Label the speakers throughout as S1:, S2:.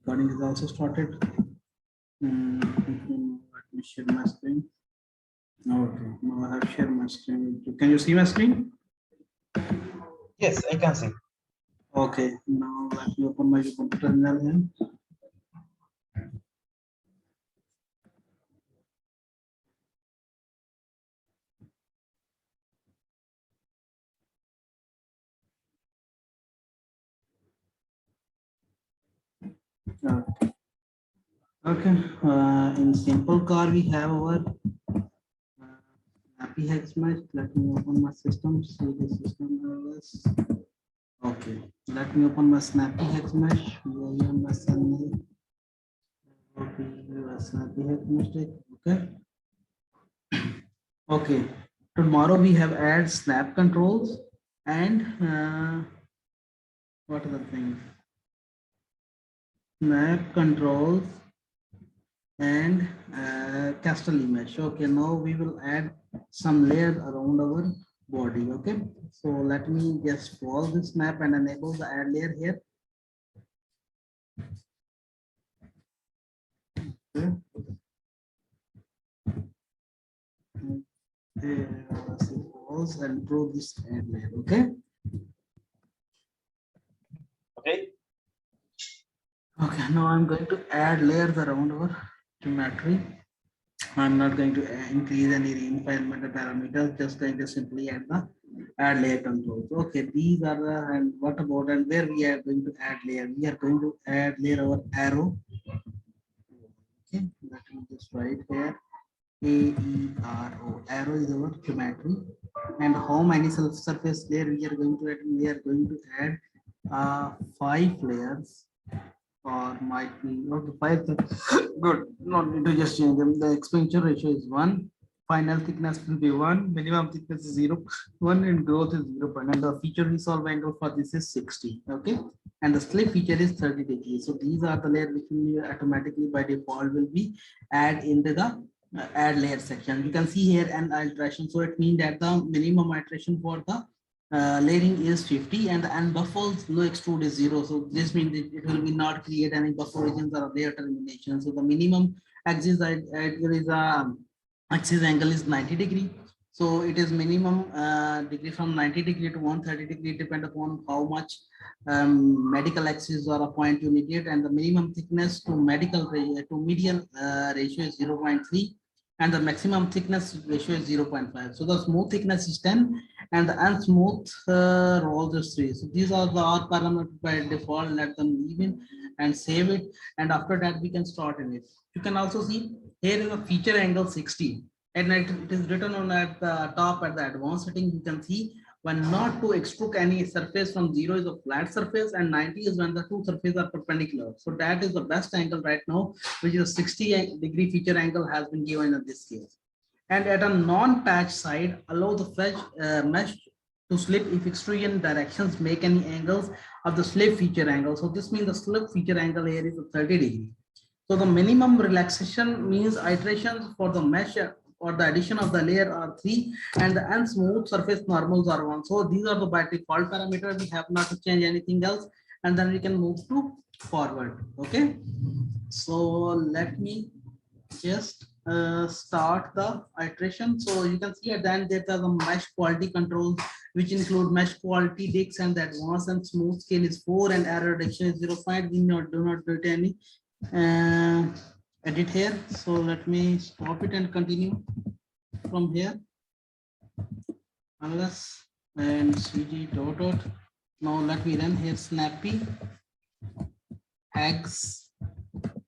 S1: Recording is also started. Let me share my screen. Okay, now I have shared my screen. Can you see my screen?
S2: Yes, I can see.
S1: Okay, now let me open my computer terminal here. Okay, in simple car we have our snappy hex mesh. Let me open my system. See the system is okay. Let me open my snappy hex mesh. Snappy hex mesh. Okay. Okay. Tomorrow we have add snap controls and what are the things? Snap controls and castle image. Okay, now we will add some layers around our body. Okay, so let me just pause this snap and enable the add layer here. Okay. Pause and draw this add layer. Okay.
S2: Okay.
S1: Okay, now I'm going to add layers around our geometry. I'm not going to increase any refinement parameters, just going to simply add layer controls. Okay, these are the, and what about, and where we are going to add layer? We are going to add layer our arrow. Okay, let me just write here. AERO. Arrow is our geometry. And how many surface layer we are going to add? We are going to add 5 layers. Or might be okay, 5. Good, not need to just change them. The expansion ratio is 1, final thickness will be 1, minimum thickness is 0, 1, and growth is 0. And the feature resolve angle for this is 60. Okay, and the slip feature is 30 degrees. So these are the layers which will automatically by default will be add into the add layer section. You can see here an iteration, so it means that the minimum iteration for the layering is 50 and the unbuffers no extrude is 0. So this means it will be not create any buffer regions or layer termination. So the minimum axis is axis angle is 90 degree. So it is minimum degree from 90 degree to 130 degree depend upon how much medical axis or a point you need, and the minimum thickness to median ratio is 0.3 and the maximum thickness ratio is 0.5. So the smooth thickness is 10 and the unsmooth rolls is 3. So these are the R parameters by default. Let them leave in and save it, and after that we can start in it. You can also see here is a feature angle 60 and it is written on at the top at the advanced setting. You can see when not to extrude any surface from 0 is a flat surface and 90 is when the two surfaces are perpendicular. So that is the best angle right now, which is a 60 degree feature angle has been given in this case. And at a non-patch side, allow the mesh to slip if extrusion directions make any angles of the slip feature angle. So this means the slip feature angle here is a 30 degree. So the minimum relaxation means iterations for the mesh or the addition of the layer are 3 and the unsmooth surface normals are 1. So these are the by default parameters. We have not to change anything else, and then we can move to forward. Okay, so let me just start the iteration. So you can see at the end there are the mesh quality controls which include mesh quality dicks, and the advanced and smooth scale is 4 and error reduction is 0.5. We do not do any edit here. So let me stop it and continue from here. Unless and cg dot. Now let me run here snappy hex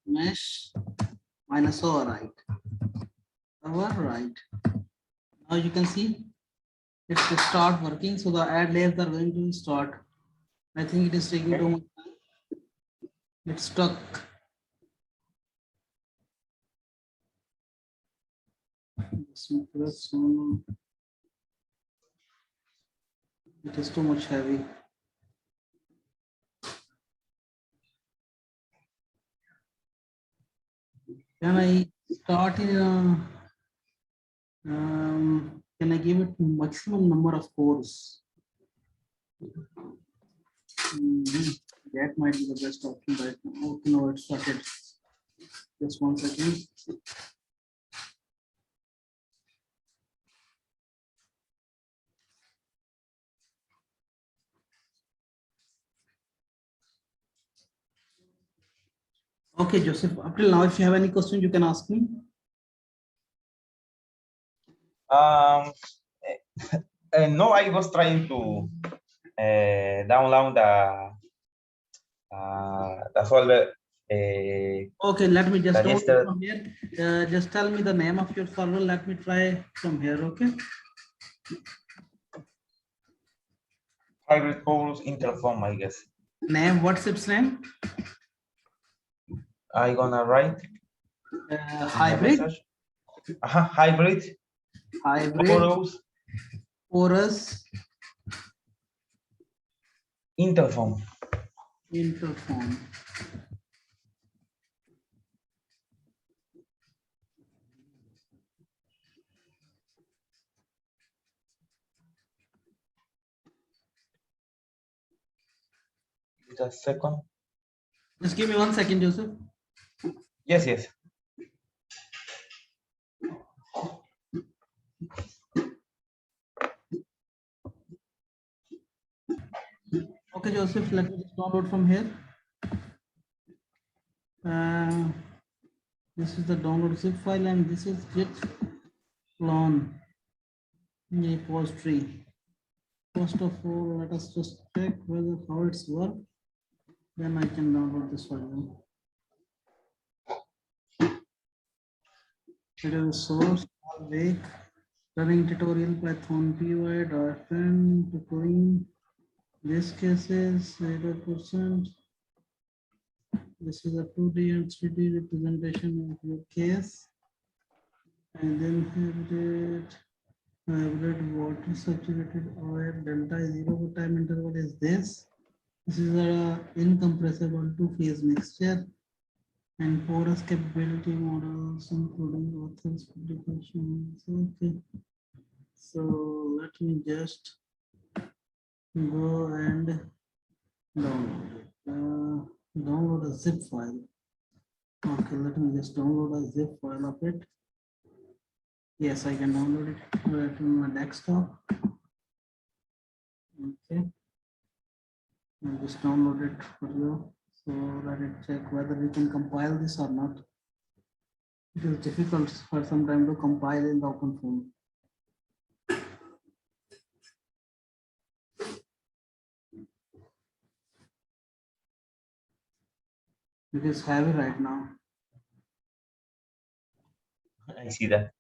S1: mesh minus override. Override. Now you can see it's to start working. So the add layers are going to start. I think it is taking too much time. It's stuck. It is too much heavy. Can I start in can I give it maximum number of cores? That might be the best option right now. Okay, now it's started. Just 1 second. Okay, Joseph, up till now, if you have any question, you can ask me.
S2: Um, no, I was trying to download the folder.
S1: Okay, let me just
S2: That
S1: download
S2: yesterday
S1: from here. Just tell me the name of your server. Let me try from here, okay?
S2: hybrid course interform, I guess.
S1: Name, what's its name?
S2: I gonna write in the
S1: Hybrid,
S2: message. Hybrid
S1: hybrid,
S2: course
S1: porous,
S2: interform.
S1: interform.
S2: Just a second.
S1: Just give me 1 second, Joseph.
S2: Yes, yes.
S1: Okay, Joseph, let me just download from here. This is the download zip file, and this is git clone repository. First of all, let us just check whether how it's work. Then I can download this file. It is source awake running tutorial Python py .fn to clean. This case is 0%. This is a 2D and 3D representation of your case. And then hybrid water saturated oil delta 0 time interval is this. This is a incompressible two-phase mixture and porous capability models including authors publications. Okay, so let me just go and download it. Download a zip file. Okay, let me just download a zip file of it. Yes, I can download it right on my desktop. Okay, I'll just download it for you. So let it check whether we can compile this or not. It is difficult for some time to compile in the OpenFOAM. It is heavy right now.
S2: I see that.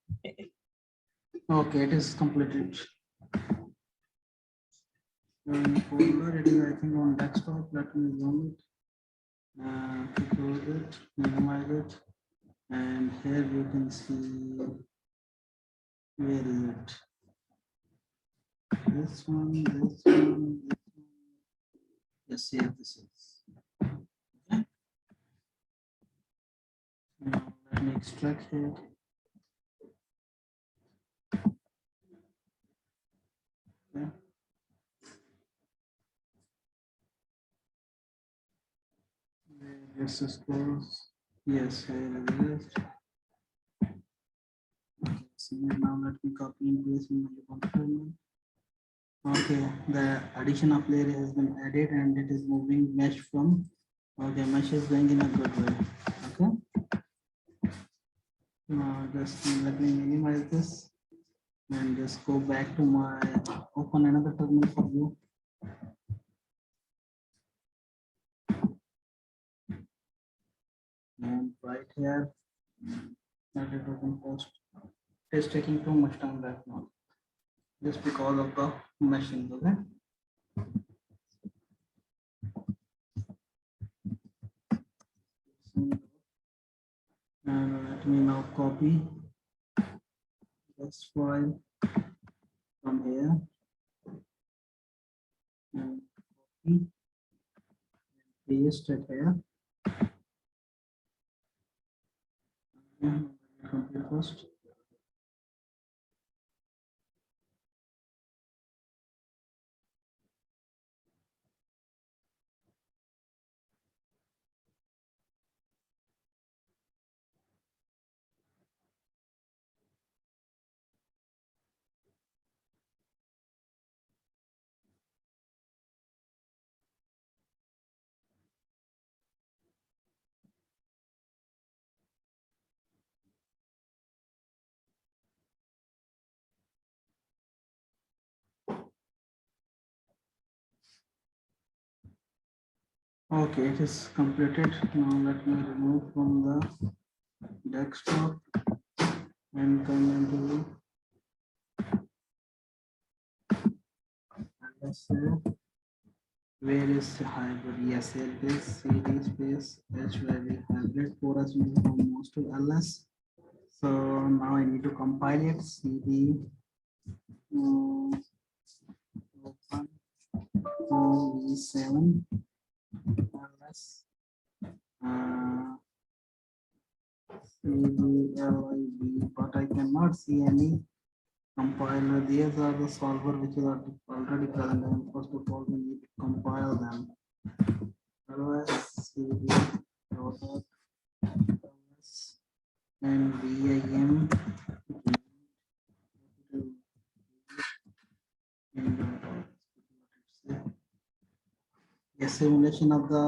S1: Okay, it is completed. Folder, it is I think on desktop. Let me zoom it. Close it, minimize it, and here you can see where is it. This one, this one, this one. Yes, here this is. Okay. Now let me extract here. Okay. This is close. Yes, here it is. Okay, so now let me copy and paste in my container. Okay, the addition of layer has been added and it is moving mesh from. Okay, mesh is going in a good way. Okay. Now just let me minimize this and just go back to my open another terminal for you. And right here, let it open first. It is taking too much time right now, just because of the meshing. Okay. And let me now copy this file from here and copy, paste it here. Complete first. Okay, it is completed. Now let me remove from the desktop and come into let's say where is hybrid? Yes, it is cd space h value hybrid for us from most to ls. So now I need to compile it. cd open v7 ls cdlib, but I cannot see any compiler. These are the solver which are already present, and first of all we need to compile them. ls cd dot ls and vim a simulation of the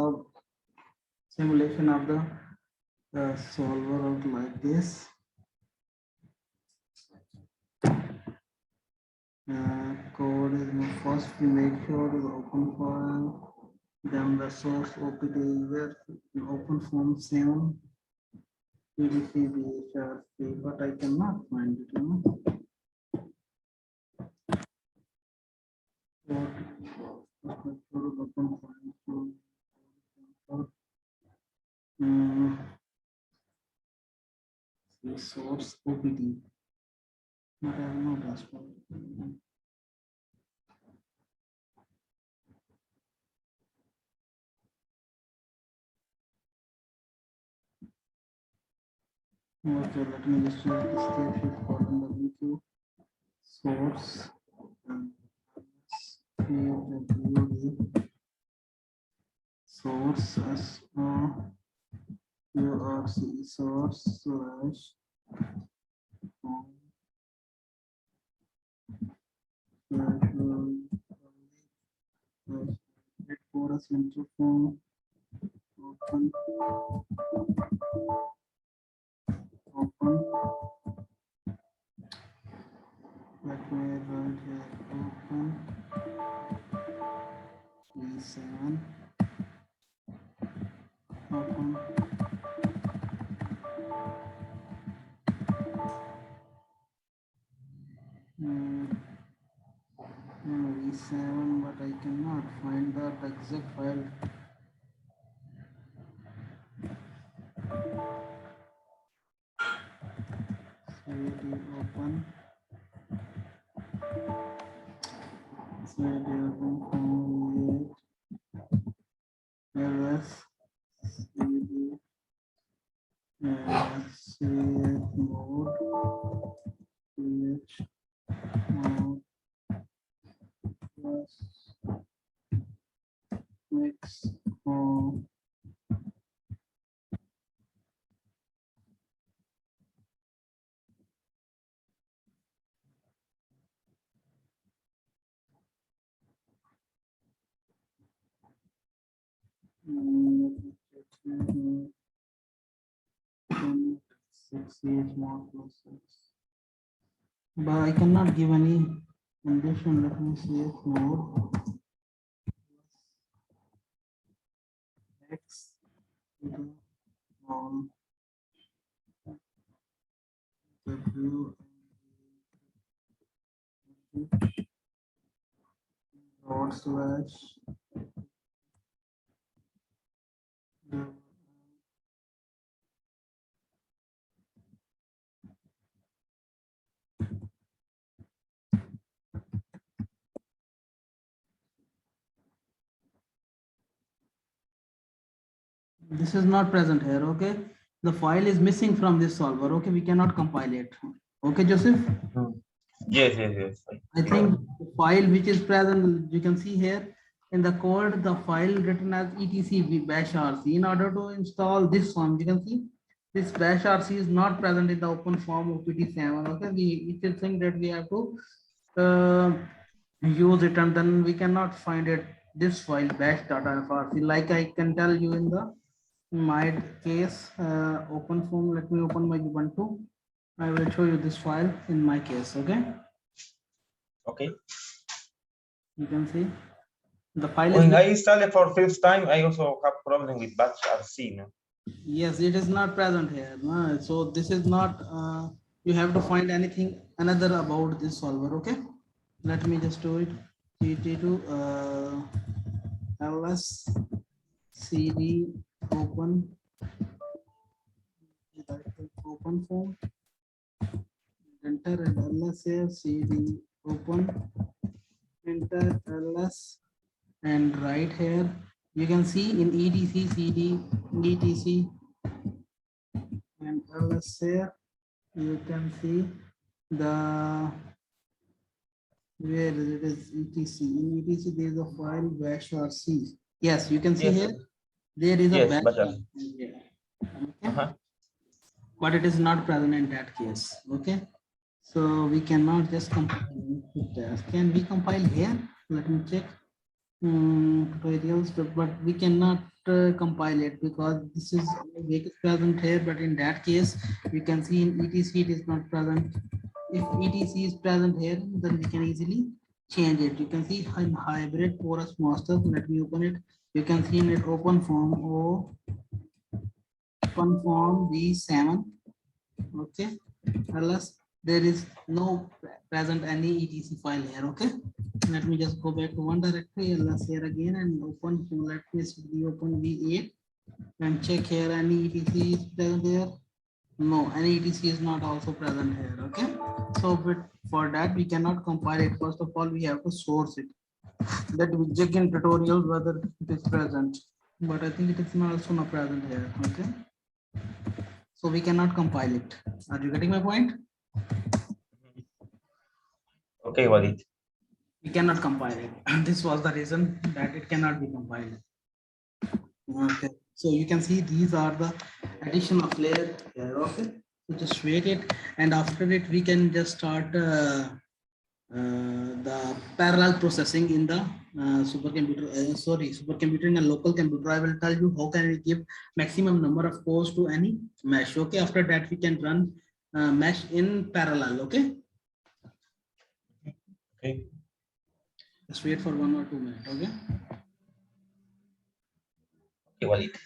S1: solver out like this. Code is first we make sure is open file, then the source opt where open form 7 pdc bhrc, but I cannot find it, you know. Source opt, but I have no dashboard. Okay, let me just check the state sheet for wq source and source as urc source slash it for us into form open let me write here open v7 open v7, but I cannot find that exact file. cd open cd open form ls cd ch mode ch mode plus mix home. Six is more plus six. But I cannot give any condition. Let me see it more. X into all W dot slash this is not present here. Okay, the file is missing from this solver. Okay, we cannot compile it. Okay, Joseph.
S2: Yes, yes, yes.
S1: I think the file which is present, you can see here in the code, the file written as etc bash rc. In order to install this one, you can see this bash rc is not present in the OpenFOAM OPT7. Okay, it is thing that we have to use it, and then we cannot find it. This file bash.frc, like I can tell you in the my case, OpenFOAM. Let me open my Ubuntu. I will show you this file in my case. Okay.
S2: Okay.
S1: You can see The file is
S2: When
S1: not,
S2: I install it for first time, I also have problem with batch RC. No?
S1: yes, it is not present here. No? So this is not, you have to find anything another about this solver. Okay, let me just do it. GT2 ls cd open open form, enter and ls here cd open, enter ls and right here you can see in etc cd etc and ls here you can see the where it is etc in etc there is a file bash rc. Yes, you can see
S2: Yes,
S1: here there is a
S2: yes,
S1: bash
S2: batch RC.
S1: file here. Okay,
S2: Uh-huh.
S1: but it is not present in that case. Okay, so we cannot just compile it. Can we compile here? Let me check. Tutorials, but we cannot compile it because this is wake is present here, but in that case you can see in etc it is not present. If etc is present here, then we can easily change it. You can see in hybrid porous master. Let me open it. You can see in it open form or open form v7. Okay, unless there is no present any etc file here. Okay, let me just go back to one directory ls here again and open, let me see open v8 and check here any etc is present there. No, any etc is not also present here. Okay, so but for that we cannot compile it. First of all we have to source it, that we check in tutorials whether it is present, but I think it is not also not present here. Okay, so we cannot compile it. Are you getting my point?
S2: Okay, Walid.
S1: We cannot compile it. This was the reason that it cannot be compiled. Okay, so you can see these are the addition of layer here. Okay, so just wait it, and after it we can just start the parallel processing in the supercomputer. Supercomputer in a local computer. I will tell you how can we give maximum number of cores to any mesh. Okay, after that we can run mesh in parallel. Okay,
S2: Okay.
S1: just wait for 1 or 2 minutes. Okay.
S2: Okay, Walid.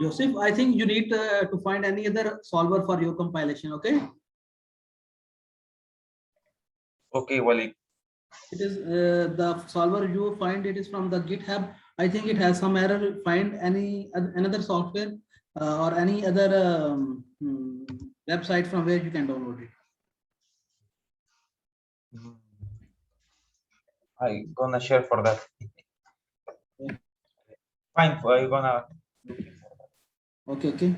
S1: Joseph, I think you need to find any other solver for your compilation. Okay.
S2: Okay, Wally.
S1: It is the solver you find it is from the GitHub. I think it has some error. Find any another software or any other website from where you can download it.
S2: I gonna share for that.
S1: Yeah.
S2: Fine, I gonna look it for that.
S1: Okay, okay.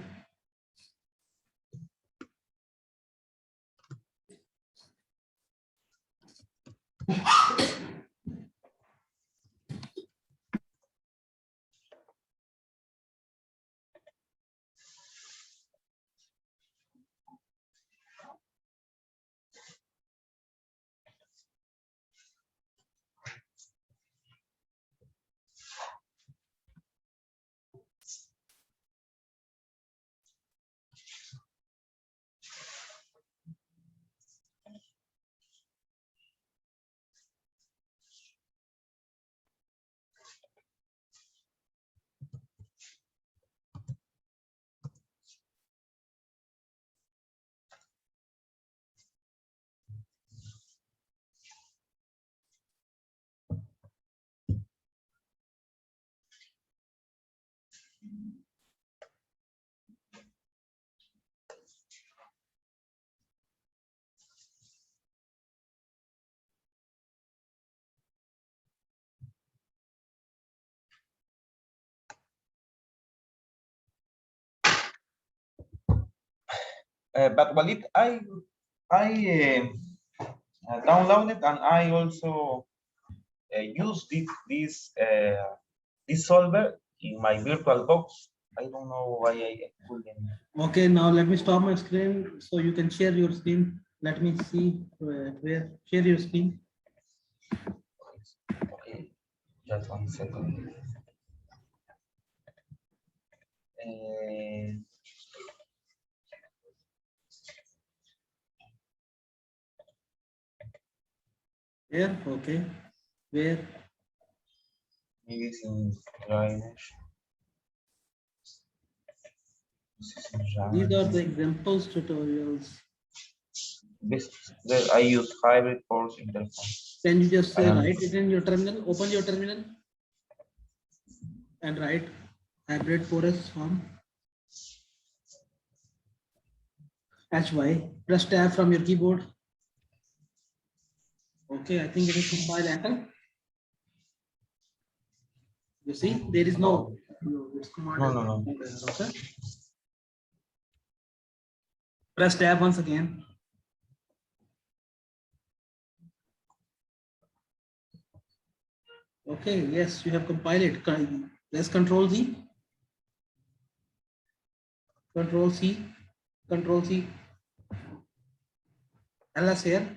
S2: But Walid, I downloaded and I also use this solver in my virtual box. I don't know why I couldn't.
S1: Okay, now let me stop my screen so you can share your screen. Let me see where share your screen.
S2: Okay, just 1 second. Uh,
S1: Where? Okay. Where?
S2: maybe it's in drainage. This is in
S1: These are the
S2: drainage.
S1: examples tutorials.
S2: I use hybrid force interface.
S1: Can you just
S2: I am.
S1: write it in your terminal? Open your terminal and write hybrid forest form. HY. Press tab from your keyboard. Okay, I think it is compiled. Enter. You see, there is no. It's command.
S2: No.
S1: Okay. Press tab once again. Okay, yes, you have compiled it. Let's Control Z. Control C. Control C. LS here.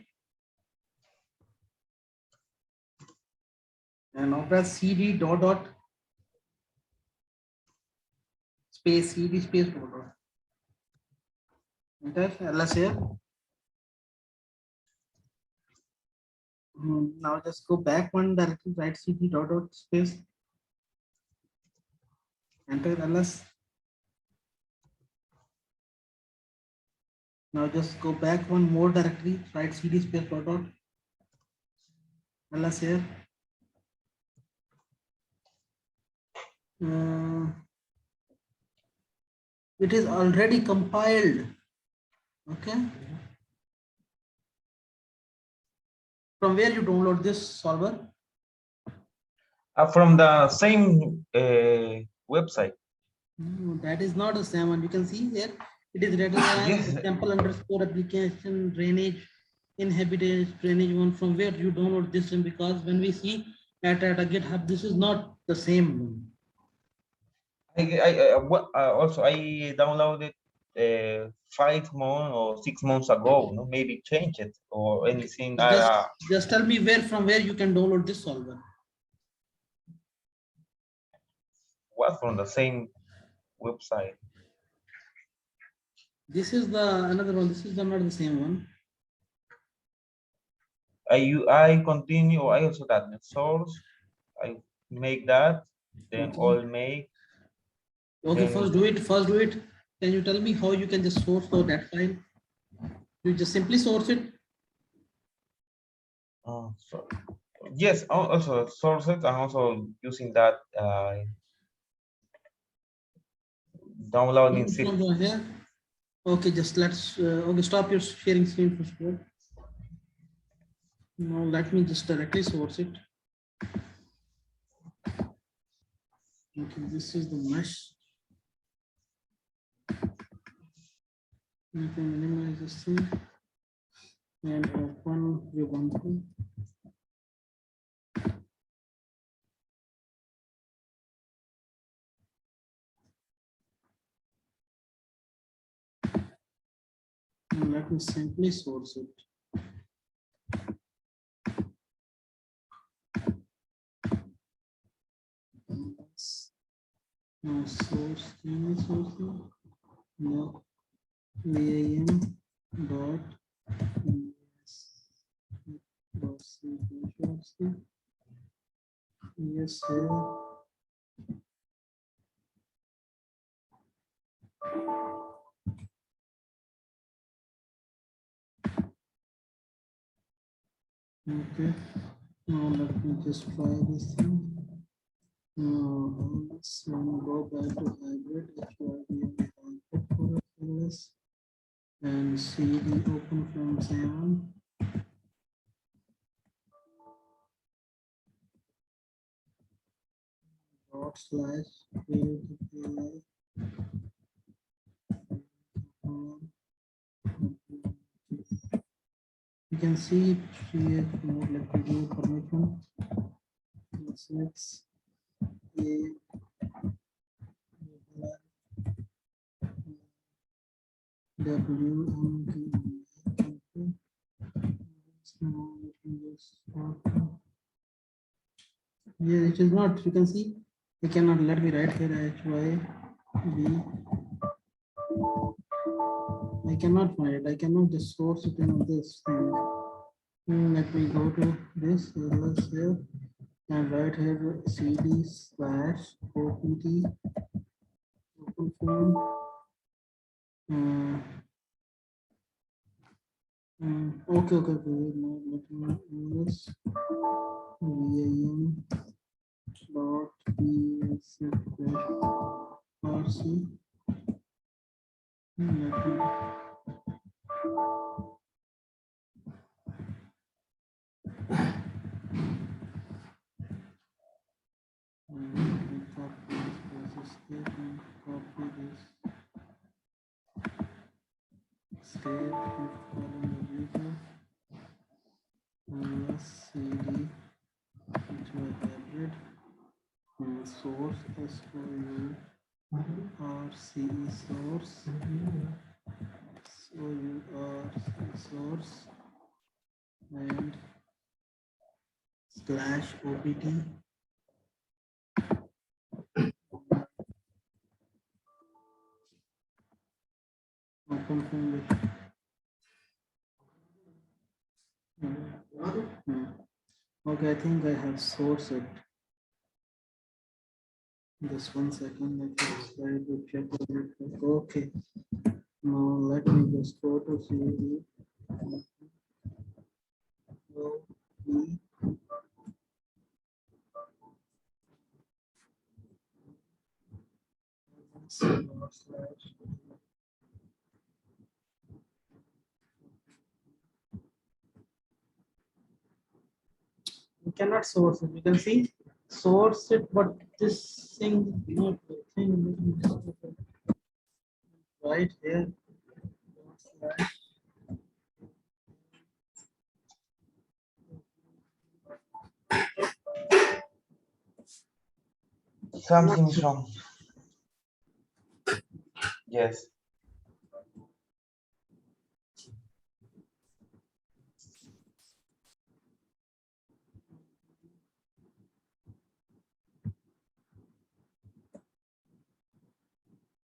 S1: And now press CD dot space CD space dot. Enter LS here. Now just go back one directly, right CD dot space. Enter LS. Now just go back one more directly, right CD space dot. LS here. It is already compiled. Okay. From where you download this solver?
S2: From the same website.
S1: No, that is not the same one. You can see here it is written as
S2: Yes.
S1: sample underscore application drainage inhabitants drainage one. From where you download this one, because when we see at a GitHub, this is not the same one.
S2: Also I downloaded 5 months or 6 months ago. No, maybe change it or anything.
S1: Just tell me where from where you can download this solver.
S2: Was from the same website.
S1: This is the another one. This is not the same one.
S2: I continue. I also got the source. I make that. Then
S1: Okay.
S2: all make.
S1: Okay,
S2: And
S1: first do it. First do it. Can you tell me how you can just source that file? You just simply source it.
S2: so, yes, also sources. I'm also using that downloading zip.
S1: From here. Okay, just let's. Okay, stop your sharing screen first of all. Now let me just directly source it. Okay, this is the mesh. You can minimize this thing and open Ubuntu. And let me simply source it. Now source, can we source it? No. VAM dot yes, sir. Okay. Now let me just try this thing. Now let's go back to hybrid and see the OpenFOAM 7. Dot slash create you can see create mode like video permission. Let's yeah, it is not. You can see. I cannot let me write here HYB. I cannot find it. I cannot just source it in this thing. Let me go to this ls here and write here cd slash opt OpenFOAM. Okay. Now let me do this. VAM dot rc. Copy this state cd hybrid source source and slash opt OpenFOAM Lecture. Okay, I think I have sourced it. Just 1 second, let me try to check it. Okay, now let me just go to CD. You cannot source it. You can see source it, but this thing not the thing right here.
S2: Something's wrong. Yes.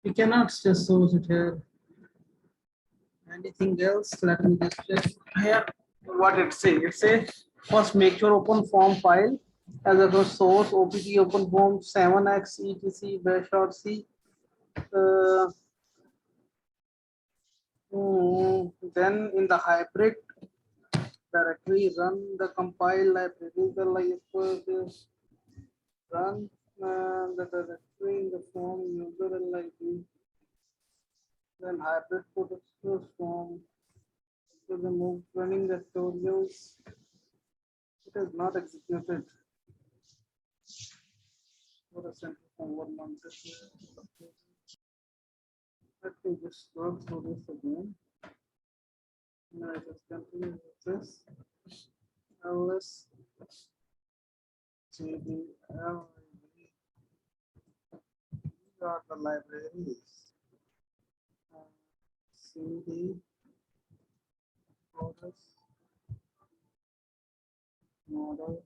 S1: You cannot just source it here. Anything else? Let me just check here what it says. It says first make your OpenFOAM file as a source OPT OpenFOAM 7x etc bash.c Then in the hybrid directory, run the compile library. The library run the directory in the form user and library. Then hybrid protocol form to remove running the tutorials. It is not executed. For a central form 1 month. Let me just go through this again. Now I just continue with this. ls gdl. These are the libraries. cd chorus model.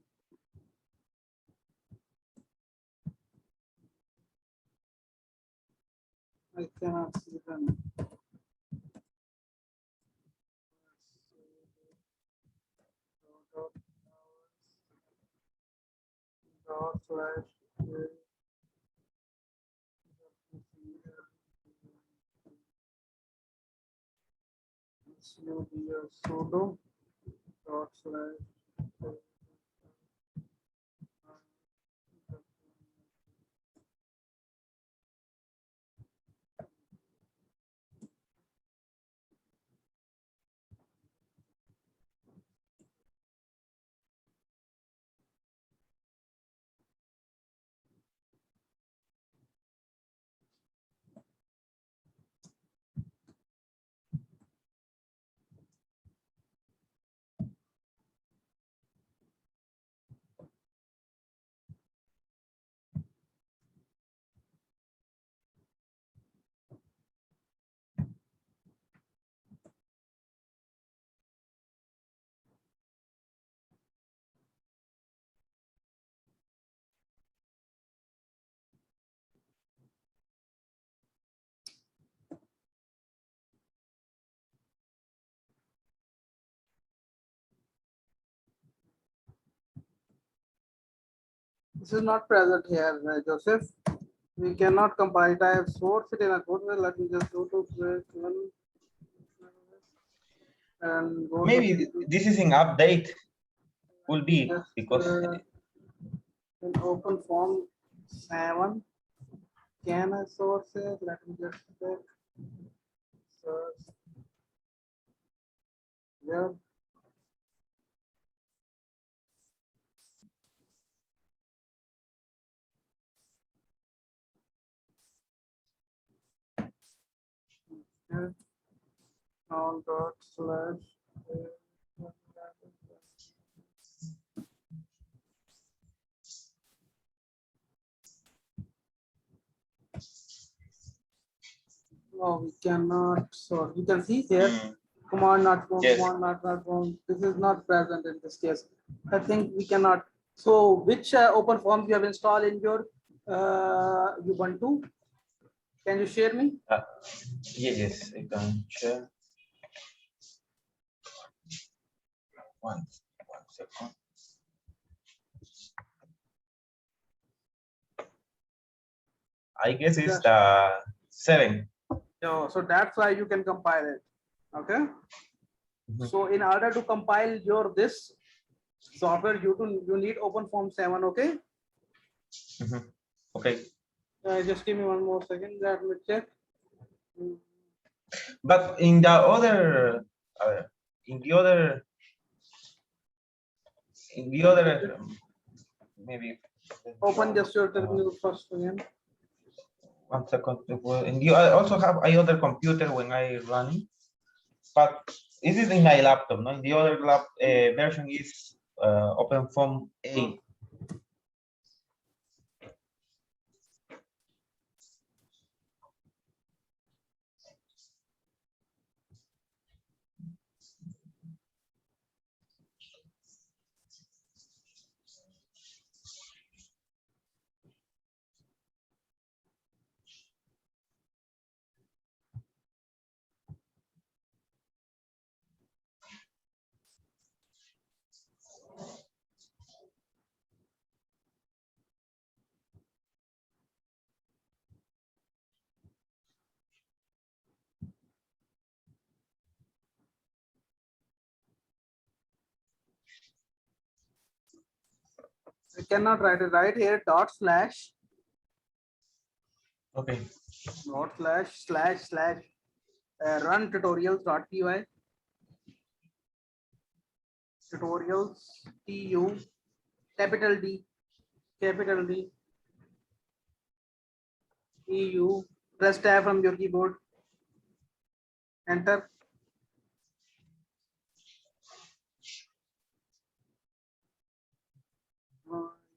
S1: I cannot see them. Dot slash sudo dot slash this is not present here, Joseph. We cannot compile it. I have sourced it in a code. Let me just go to this one and go
S2: Maybe
S1: to
S2: this is in update. Will be
S1: just,
S2: because
S1: in OpenFOAM 7. Can I source it? Let me just check. Source. Yeah. On dot slash no, we cannot. So you can see here command not form,
S2: yes.
S1: command not form. This is not present in this case. I think we cannot. So which open forms you have installed in your Ubuntu? Can you share me?
S2: Yes, I can share. One second. I guess it's the 7.
S1: So that's why you can compile it. Okay. So in order to compile your this software, you need OpenFOAM 7. Okay.
S2: Okay.
S1: Just give me one more second. Let me check.
S2: But in the other, maybe.
S1: Open just your terminal first again.
S2: 1 second. And you also have another computer when I run, but this is in my laptop. No, the other version is OpenFOAM 8.
S1: cannot write it. Write here dot slash
S2: Okay.
S1: run tutorials.py tutorials tu capital D eu. Press tab from your keyboard. Enter.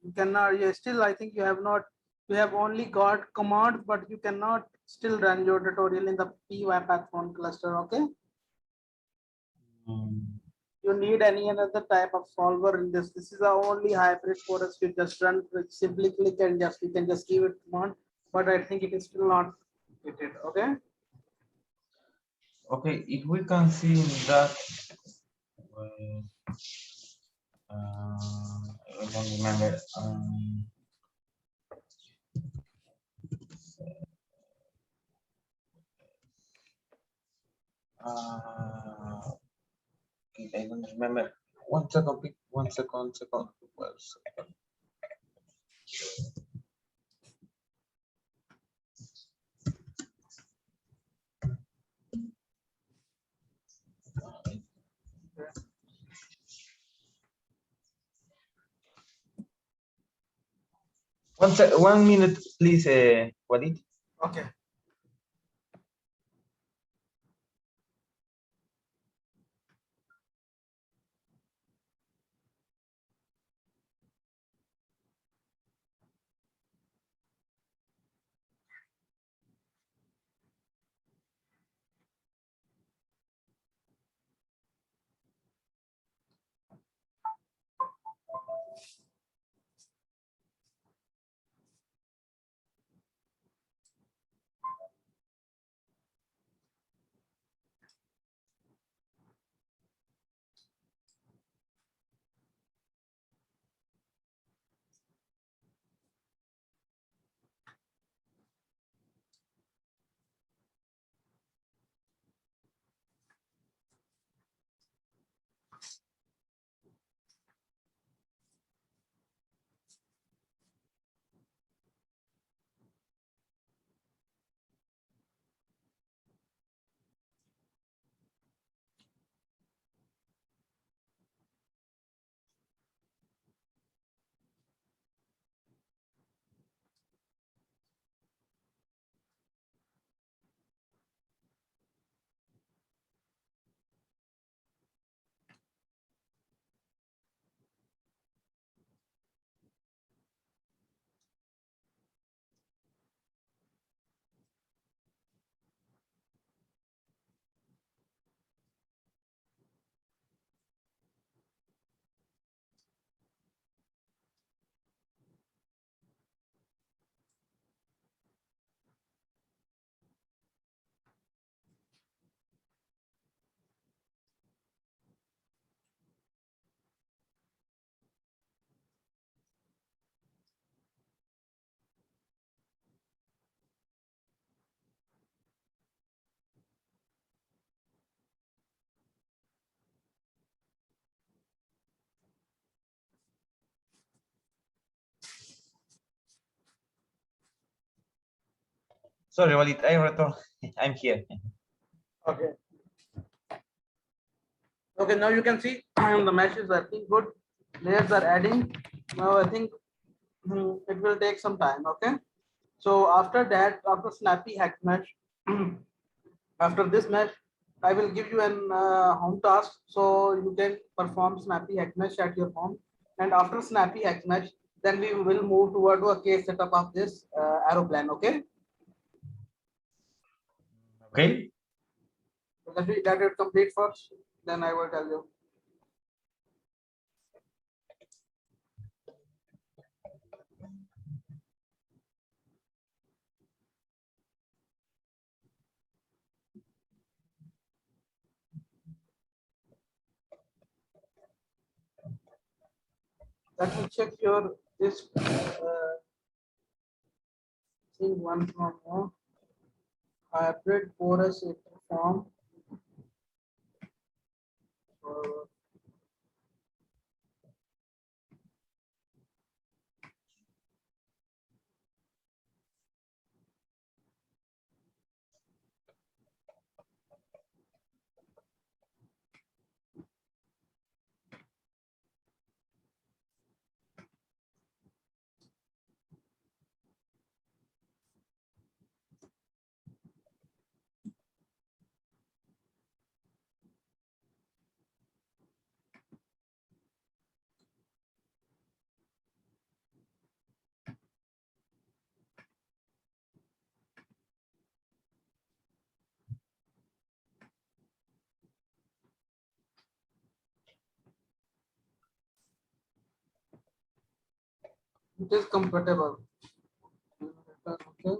S1: You cannot. You still. I think you have not. You have only got commands, but you cannot still run your tutorial in the PyPython cluster. Okay. You need any another type of solver in this. This is the only hybrid for us. You just run. Simply click and just you can just give it command. But I think it is still not fitted. Okay.
S2: Okay. If we can see in that. I don't remember. I don't remember. One second, please. One second. One second. One minute, please, Walid.
S1: Okay.
S2: Sorry, Walid, I return. I'm here.
S1: Okay. Okay, now you can see the mesh is working good. Layers are adding. Now I think it will take some time. Okay. So after that, after snappy hack mesh, after this mesh, I will give you an home task so you can perform snappy hack mesh at your home. And after snappy hack mesh, then we will move toward a case setup of this aeroplane. Okay.
S2: Okay.
S1: So let it complete first. Then I will tell you. Let me check your this thing one from more hybrid porous form. It is compatible. Okay.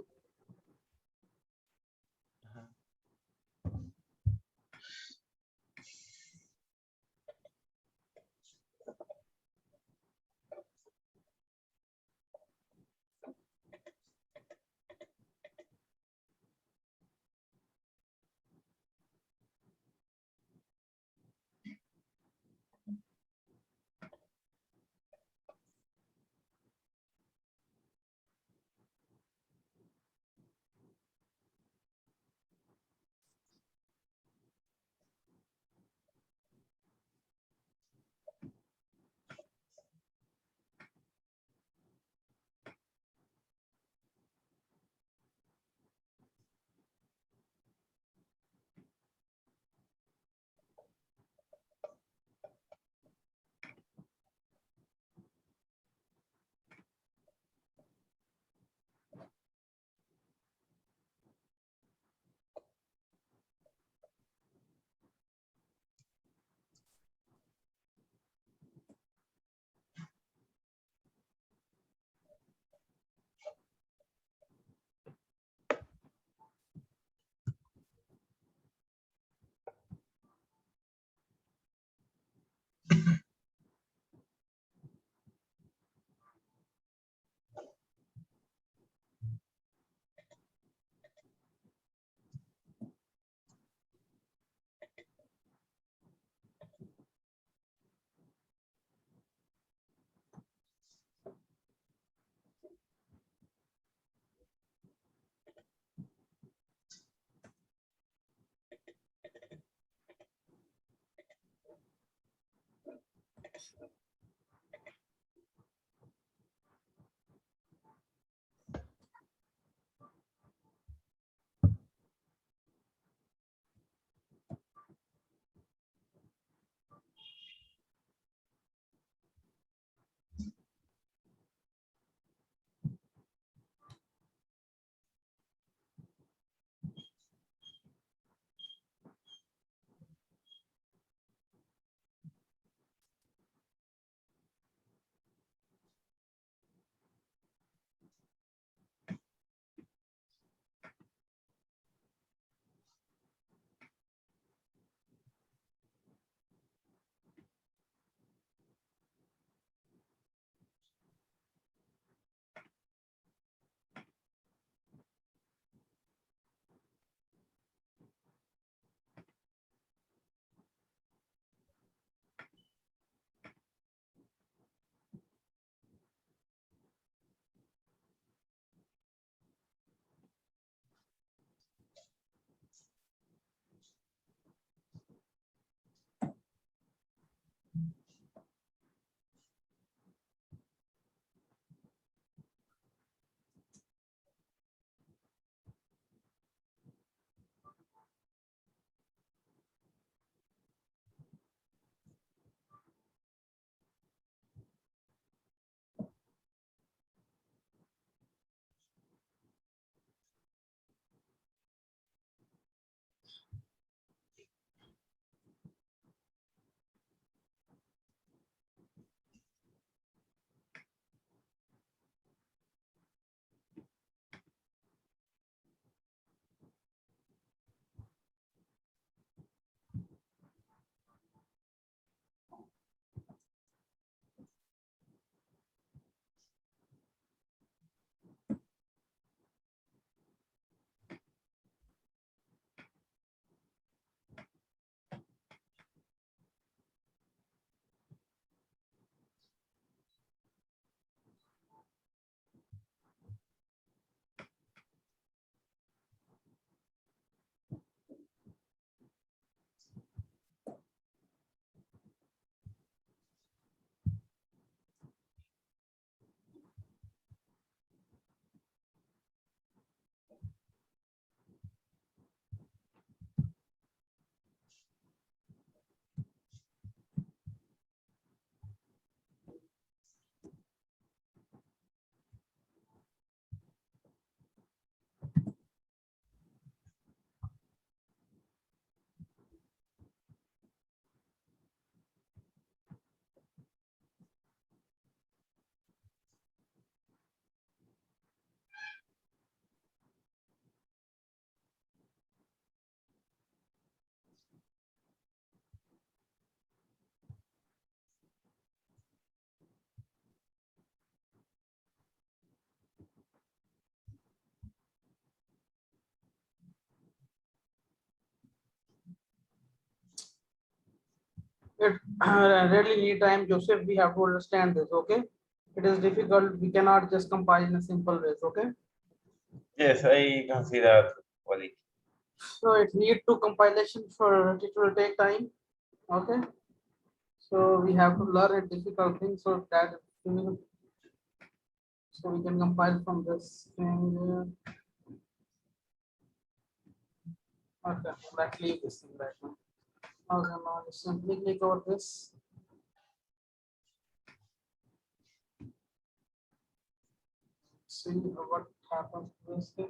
S1: Really need time, Joseph. We have to understand this, okay? It is difficult. We cannot just compile in a simple way, okay?
S2: Yes, I can see that, Wally.
S1: So it need to compilation for it will take time, okay? So we have to learn a difficult thing so that so we can compile from this thing. Okay, let's leave this thing right now. Okay, now just simply click over this. See what happens to this thing.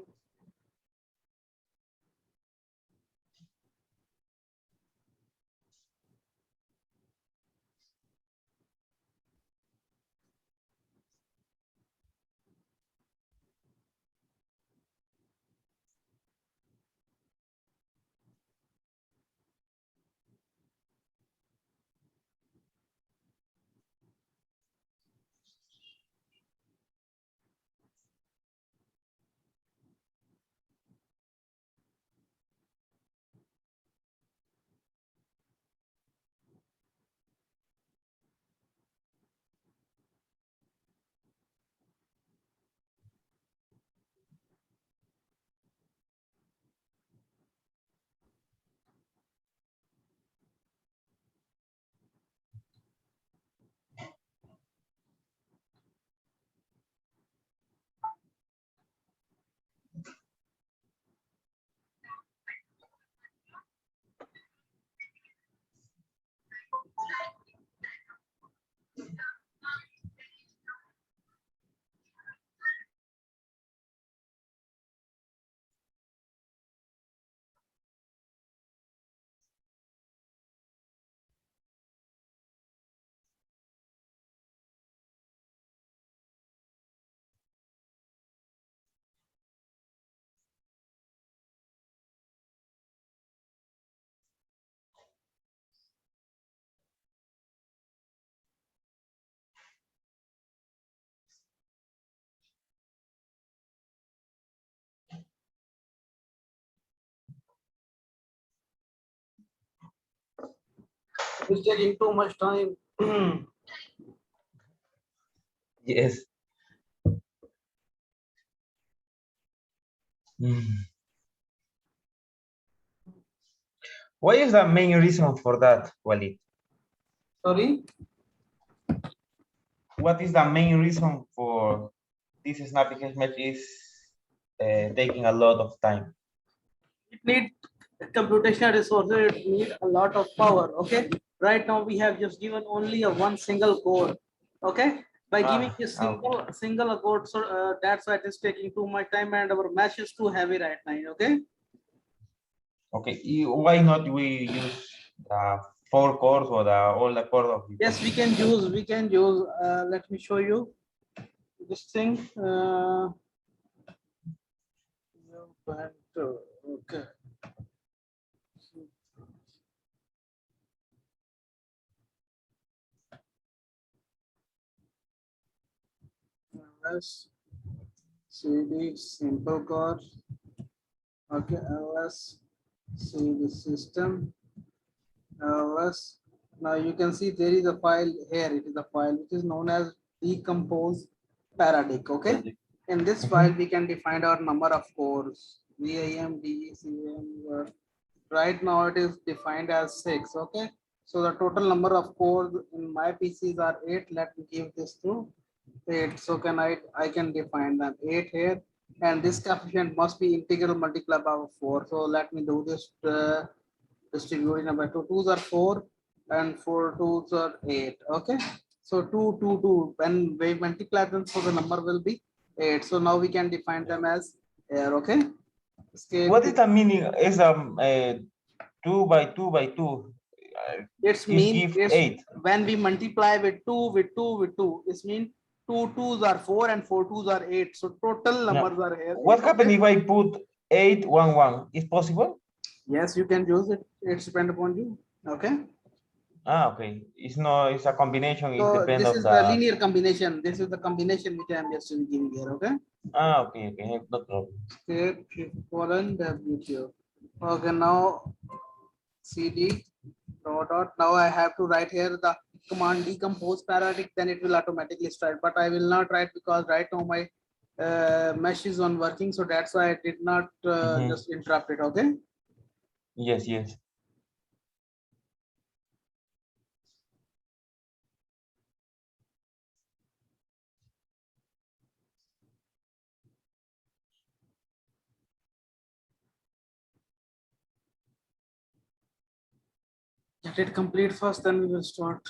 S1: It's taking too much time.
S2: Yes. Mm. What is the main reason for that, Wally?
S1: Sorry.
S2: What is the main reason for this snap engagement is taking a lot of time?
S1: It needs computational resources. It needs a lot of power. Okay. Right now we have just given only a one single core. Okay. By giving a
S2: Okay.
S1: single code, so that's why it is taking too much time and our mesh is too heavy right now. Okay.
S2: Okay. Why not we use the 4 cores or all the cores of the
S1: Yes, we
S2: computer?
S1: can use. We can use. Let me show you this thing. Okay. LS CD simple core. Okay, LS CD system. LS. Now you can see there is a file here. It is a file which is known as decompose paradigm. Okay. In this file, we can define our number of cores. VIM, DECM. Right now it is defined as 6. Okay. So the total number of cores in my PCs are 8. Let me give this to 8. So I can define them 8 here, and this coefficient must be integral multiplied by 4. So let me do this distributing number 2 2s are 4 and 4 2s are 8. Okay, so 2 2 2 when we multiply them, so the number will be 8. So now we can define them as here. Okay,
S2: What is the meaning? Is 2 by 2 by 2?
S1: it's
S2: Is
S1: mean
S2: give
S1: it's
S2: 8.
S1: when we multiply with 2 with 2 with 2, it's mean 2 2s are 4 and 4 2s are 8. So total
S2: Now,
S1: numbers are here 8.
S2: what
S1: Okay,
S2: happens if I put 8 1 1? Is possible?
S1: yes, you can use it. It's depend upon you. Okay,
S2: Okay. It's no. It's a combination. It
S1: so
S2: depends
S1: this
S2: of
S1: is the
S2: the.
S1: linear combination. This is the combination which I am just giving here. Okay,
S2: Okay. Okay. No problem.
S1: square colon WQ. Okay, now cd dot. Now I have to write here the command decompose parametric, then it will automatically start, but I will not write because right now my mesh is on working, so that's why I did not just interrupt it. Okay.
S2: Yes, yes.
S1: Let it complete first, then we will start.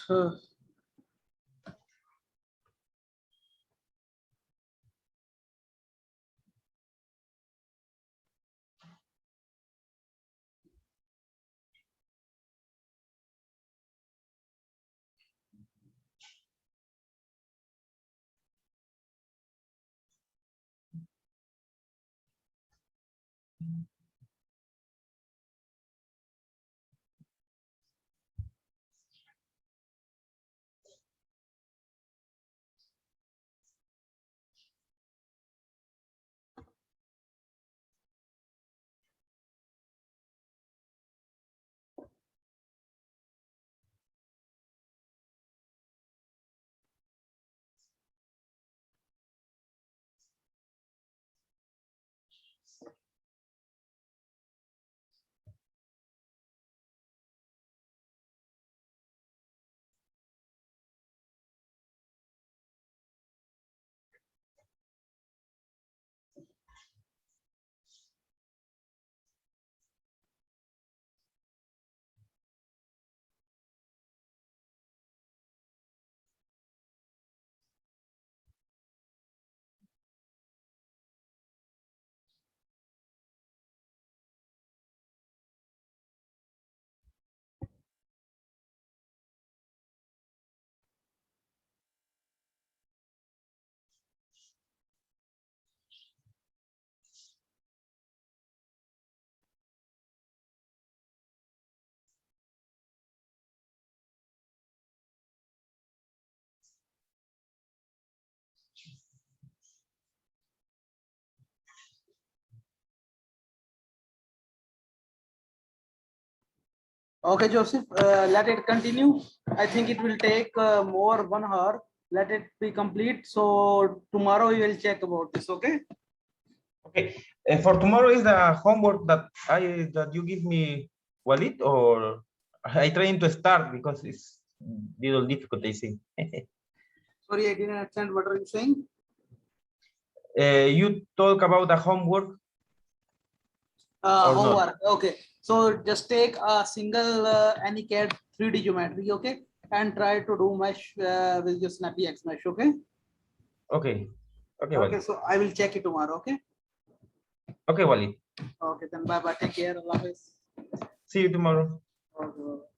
S1: Okay, Joseph, let it continue. I think it will take more 1 hour. Let it be complete. So tomorrow we will check about this. Okay.
S2: Okay. For tomorrow is the homework that you give me, Walid, or I trying to start because it's little difficult, I think.
S1: Sorry, I didn't understand. What are you saying?
S2: You talk about the homework or
S1: Homework.
S2: not?
S1: Okay. So just take a single AnyCAD 3D geometry. Okay. And try to do mesh with your Snappy X mesh. Okay.
S2: Okay. Okay,
S1: Okay.
S2: Walid.
S1: So I will check it tomorrow. Okay.
S2: Okay, Walid.
S1: Okay. Then bye bye. Take care. Allah Hafiz.
S2: See you tomorrow.
S1: Okay.